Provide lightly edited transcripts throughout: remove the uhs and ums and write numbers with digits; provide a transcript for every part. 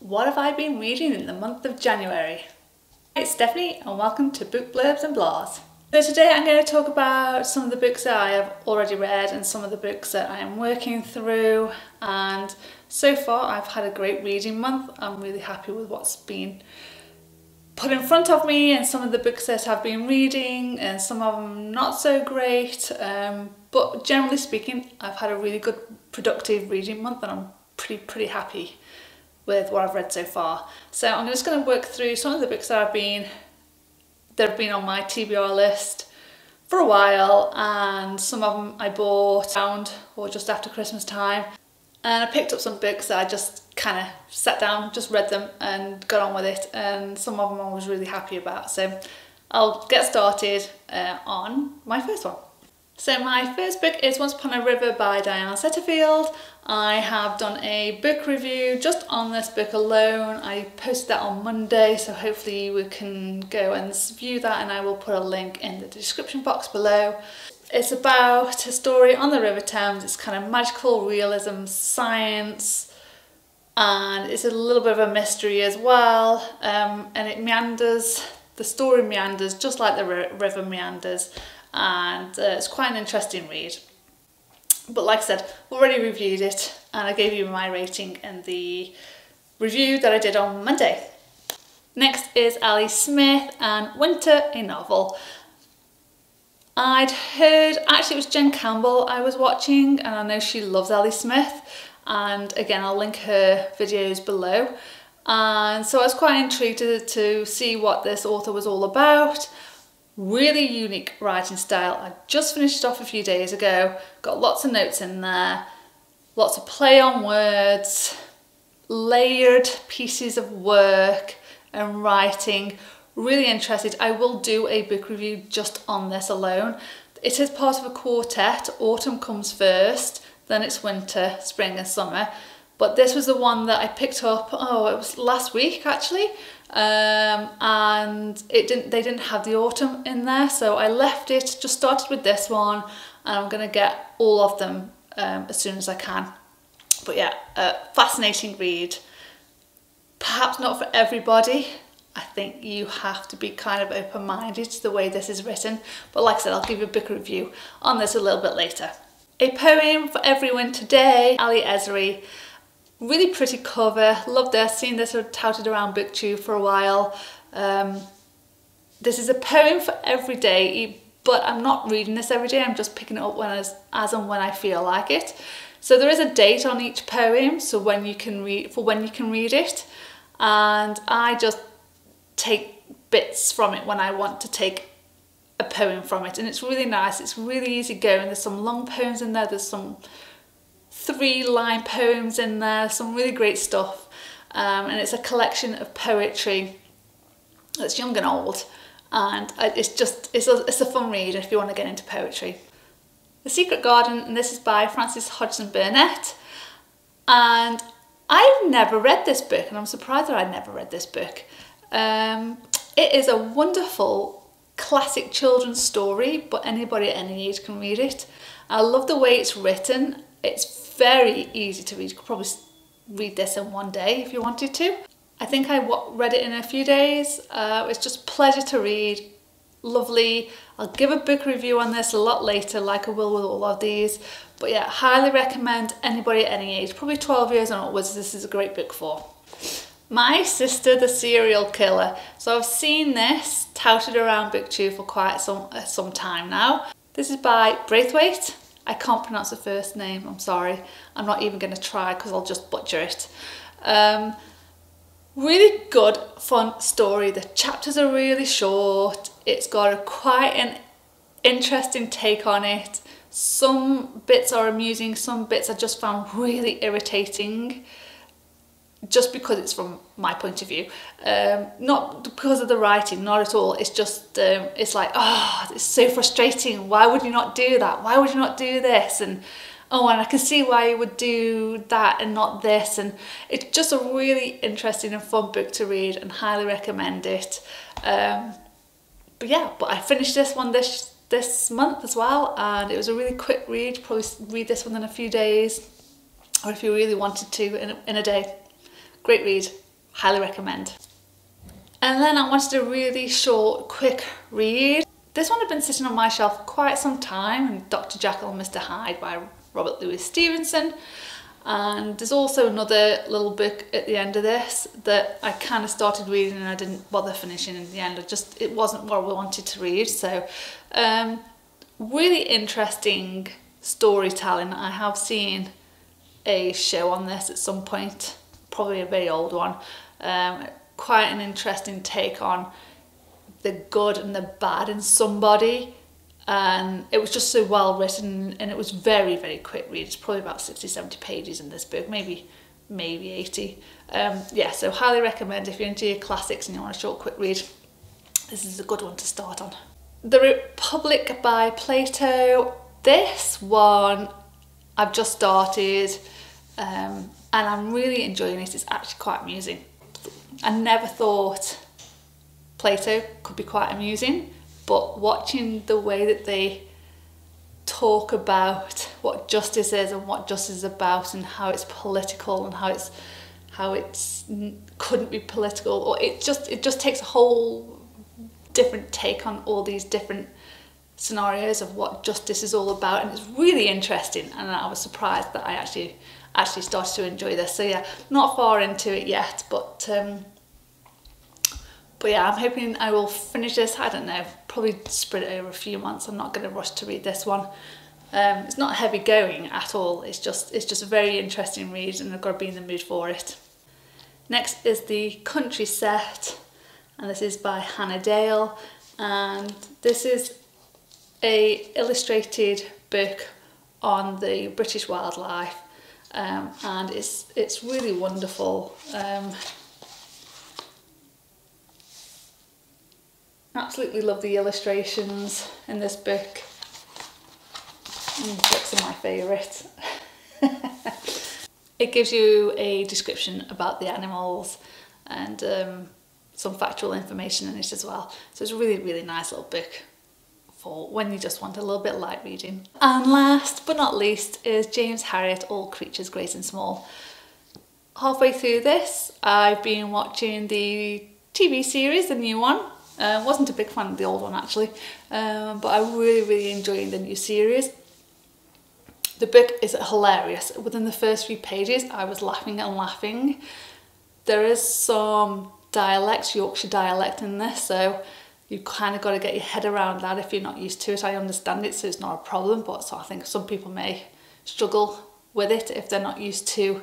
What have I been reading in the month of January? It's Stephanie and welcome to Book Blurbs and Blahs. So today I'm going to talk about some of the books that I have already read and some of the books that I am working through, and so far I've had a great reading month. I'm really happy with what's been put in front of me and some of the books that I've been reading, and some of them not so great, but generally speaking I've had a really good productive reading month and I'm pretty happy with what I've read so far. So I'm just going to work through some of the books that have been on my TBR list for a while, and some of them I bought around or just after Christmas time, and I picked up some books that I just kind of sat down, just read them and got on with it, and some of them I was really happy about. So I'll get started on my first one. So my first book is Once Upon a River by Diane Setterfield. I have done a book review just on this book alone. I posted that on Monday, so hopefully we can go and view that, and I will put a link in the description box below. It's about a story on the River Thames. It's kind of magical realism, science, and it's a little bit of a mystery as well, and it meanders, the story meanders just like the river meanders, and it's quite an interesting read. But like I said, already reviewed it and I gave you my rating in the review that I did on Monday. Next is Ali Smith and Winter, a Novel. I'd heard, actually it was Jen Campbell I was watching, and I know she loves Ali Smith, and again I'll link her videos below, and so I was quite intrigued to see what this author was all about. Really unique writing style. I just finished it off a few days ago, got lots of notes in there, lots of play on words, layered pieces of work and writing. Really interested. I will do a book review just on this alone. It is part of a quartet. Autumn comes first, then it's winter, spring and summer. But this was the one that I picked up, it was last week actually, and they didn't have the autumn in there, so I left it, just started with this one, and I'm going to get all of them as soon as I can. But yeah, fascinating read. Perhaps not for everybody. I think you have to be kind of open-minded to the way this is written, but like I said, I'll give you a book review on this a little bit later. A Poem for Everyone Today, Ali Esri. Really pretty cover, loved this, seen this touted around BookTube for a while. This is a poem for every day, but I'm not reading this every day, I'm just picking it up as and when I feel like it. So there is a date on each poem, so when you can read it, and I just take bits from it when I want to take a poem from it, and it's really nice, it's really easy going. There's some long poems in there, there's some 3-line poems in there, some really great stuff, and it's a collection of poetry that's young and old, and it's a fun read if you want to get into poetry. The Secret Garden, and this is by Frances Hodgson Burnett, and I've never read this book, and I'm surprised that I'd never read this book. It is a wonderful classic children's story, but anybody at any age can read it. I love the way it's written. It's very easy to read. You could probably read this in one day if you wanted to. I think I read it in a few days. It's just a pleasure to read. Lovely. I'll give a book review on this a lot later, like I will with all of these. But yeah, highly recommend anybody at any age, probably 12 years and upwards, this is a great book for. My Sister the Serial Killer. So I've seen this touted around BookTube for quite some time now. This is by Braithwaite. I can't pronounce the first name, I'm sorry. I'm not even going to try because I'll just butcher it. Really good, fun story. The chapters are really short. It's got quite an interesting take on it. Some bits are amusing, some bits I just found really irritating, just because it's from my point of view. Not because of the writing, not at all. It's just, it's like, it's so frustrating. Why would you not do that? Why would you not do this? And and I can see why you would do that and not this. And it's just a really interesting and fun book to read, and highly recommend it. But yeah, I finished this one this month as well, and it was a really quick read. Probably read this one in a few days, or if you really wanted to in a day. Great read. highly recommend. And then I wanted a really short, quick read. This one had been sitting on my shelf for quite some time, Dr. Jekyll Mr Hyde by Robert Louis Stevenson. And there's also another little book at the end of this that I kind of started reading and I didn't bother finishing in the end. It wasn't what I wanted to read. So really interesting storytelling. I have seen a show on this at some point, probably a very old one. Quite an interesting take on the good and the bad in somebody, and it was just so well written, and it was very, very quick read. It's probably about 60-70 pages in this book, maybe 80. Yeah, so highly recommend if you're into your classics and you want a short quick read. This is a good one to start on. The Republic by Plato. This one I've just started, and I'm really enjoying it. It's actually quite amusing. I never thought Plato could be quite amusing, but watching the way that they talk about what justice is and what justice is about and how it's political and how it's couldn't be political, or it just takes a whole different take on all these different scenarios of what justice is all about, and it's really interesting, and I was surprised that I actually started to enjoy this. So yeah, not far into it yet, but yeah, I'm hoping I will finish this. I don't know, probably spread it over a few months. I'm not going to rush to read this one. It's not heavy going at all. It's just a very interesting read, and I've got to be in the mood for it. Next is The Country Set, and this is by Hannah Dale, and this is a illustrated book on the British wildlife, and it's really wonderful. Absolutely love the illustrations in this book. Books are my favourite. It gives you a description about the animals and some factual information in it as well. So it's a really, really nice little book for when you just want a little bit of light reading. And last but not least is James Harriet, All Creatures Great and Small. Halfway through this, I've been watching the TV series, the new one. Wasn't a big fan of the old one actually, but I'm really enjoying the new series. The book is hilarious. Within the first few pages I was laughing and laughing. There is some dialects, Yorkshire dialect in this, so you kind of got to get your head around that if you're not used to it. I understand it, so it's not a problem, but so I think some people may struggle with it if they're not used to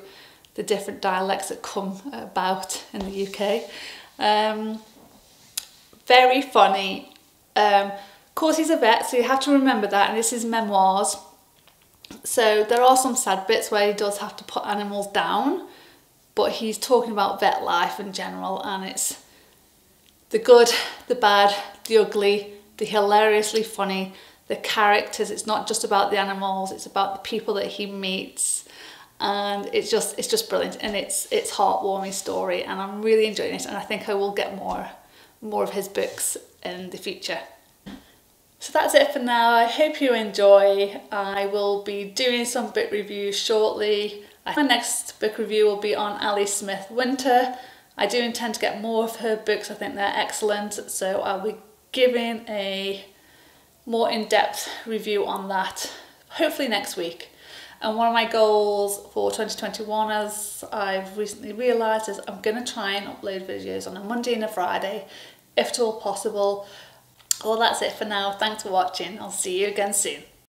the different dialects that come about in the UK. Very funny. Of course he's a vet, so you have to remember that, and this is memoirs. So there are some sad bits where he does have to put animals down, but he's talking about vet life in general, and it's the good, the bad, the ugly, the hilariously funny, the characters. It's not just about the animals, it's about the people that he meets, and it's just brilliant, and it's heartwarming story, and I'm really enjoying it, and I think I will get more of his books in the future. So that's it for now. I hope you enjoy. I will be doing some book reviews shortly. My next book review will be on Ali Smith Winter. I do intend to get more of her books. I think they're excellent, so I'll be giving a more in-depth review on that hopefully next week. And one of my goals for 2021, as I've recently realised, is I'm going to try and upload videos on a Monday and a Friday, if at all possible. Well, that's it for now. Thanks for watching. I'll see you again soon.